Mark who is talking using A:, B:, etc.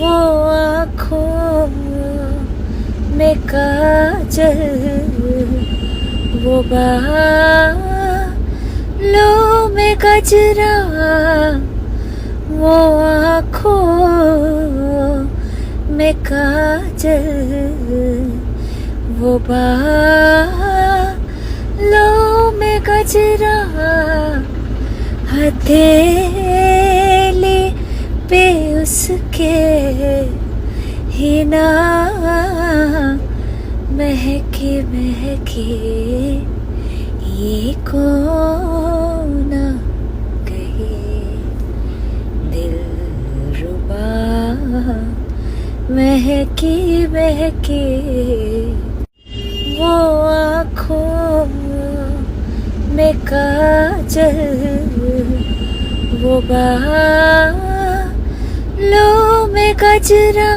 A: वो आँखों में काजल, वो बालों में गजरा, वो आँखों में काजल, वो बालों में गजरा, हथेली पे उसके ही ना महके महके ये कौन कहे दिलरुबा महके महके वो आँखों में काजल, वो बालों में गजरा।